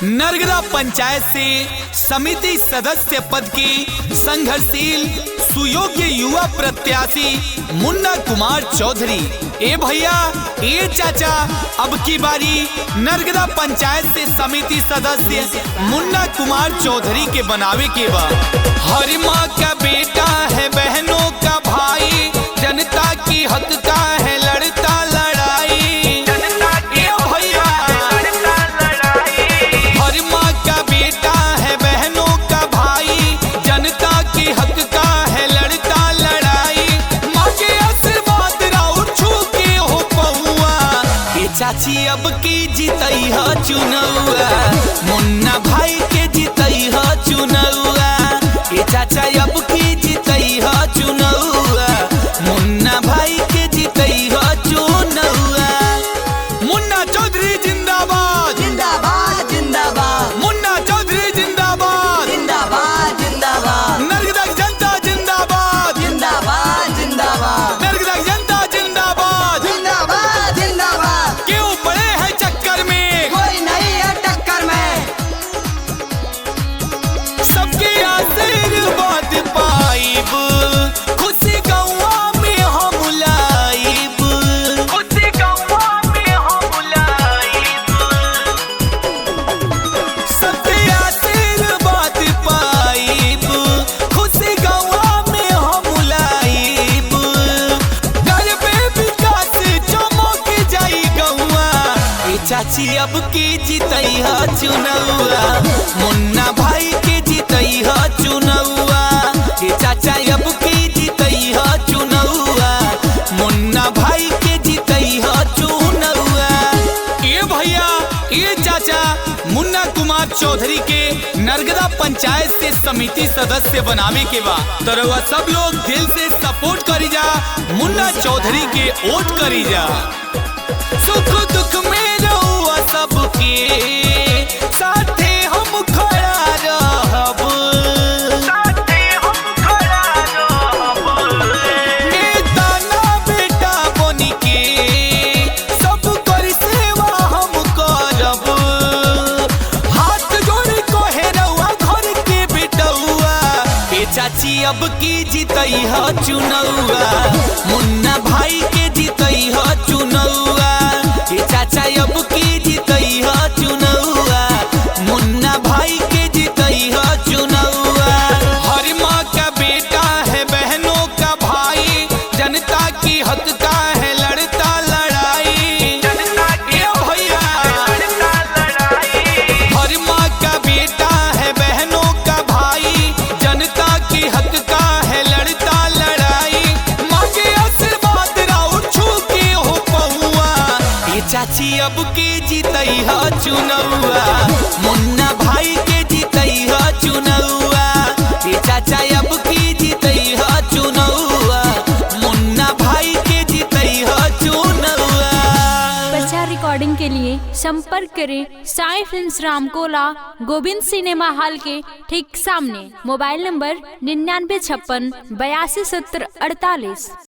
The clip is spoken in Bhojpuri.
नरगदा पंचायत से समिति सदस्य पद की संघर्षशील सुयोग्य युवा प्रत्याशी मुन्ना कुमार चौधरी। ए भैया ए चाचा, अब की बारी नरगदा पंचायत से समिति सदस्य मुन्ना कुमार चौधरी के बनावे के बा। हर माँ का बेटा है, बहनों का भाई, जनता की हक का है लड़ता लड़ाई। ए भैया हर माँ का बेटा है, बहनों का भाई, जनता की हक का है लड़ता लड़ाई। माँ के आशीर्वाद राउर छू के हो पहुआ, ये चाची अब की जीतई है चुनौआ, मुन्ना भाई के जीतई है चुनौआ। ये चाचा अब की जीतई है चुनौआ, मुन्ना भाई के जीतई है चुनौआ। मुन्ना चौधरी जिंदाबाद जिंदाबाद जिंदाबाद, मुन्ना चौधरी जिंदाबाद जिंदाबाद जिंदाबाद, नरगदा की जनता जिंदाबाद जिंदाबाद जिंदाबाद, नरगदा की जनता जिंदाबाद। जिंदाबाद जिंदाबाद, क्यों पड़े हैं चक्कर में, कोई नहीं है टक्कर में। सबके आशीर्वाद पाइब, खुशी गौवा में हम लाइब, खुशी गौवा में हम लाइब। सबके आशीर्वाद पाइब, खुशी गौवा में हम लाइब। घर पे विकास चमक जाई गौवा, ए चाची अब की जीतई है चुनौआ, मुन्ना भाई के जीतई है चुनौआ। ये चाचा अब की जीतई है चुनौआ, मुन्ना भाई के जीतई है चुनौआ। ये भैया ये चाचा मुन्ना कुमार चौधरी के नरगदा पंचायत से समिति सदस्य बनावे के बा। तो रउआ सब लोग दिल से सपोर्ट करी जा, मुन्ना चौधरी के वोट करी जा। सुख दुख में रहुआ सबके साथे हम खड़ा रहब, साथे हम खड़ा रहब। नेता ना बेटा बनी के सब कर सेवा हम करब। हाथ जोड़ कहे रहुआ घर के बेटौआ, ए चाची अब की जीतई है चुनौआ, मुन्ना भाई के जीतई है चुनौआ। ये चाचा अब की जीतई है चुनौआ, मुन्ना भाई के जीतई है चुनौआ। हर माँ का बेटा है, बहनों का भाई, जनता की हक का है लड़ता लड़ाई। ए भैया हर माँ का बेटा है, बहनों का भाई, जनता की हक का है लड़ता लड़ाई। माँ के आशीर्वाद राउर छू के हो पहुआ, ये चाची अब की जीतई है चुनौआ, मुन्ना भाई के जीतई है चुनौआ। ये चाचा अब की जीतई है चुनौआ, मुन्ना भाई के जीतई है चुनौआ। प्रचार रिकॉर्डिंग के लिए संपर्क करें Sai films Ramkola, Govind cinema hall के ठीक सामने। Mobile number 9956 8270 48।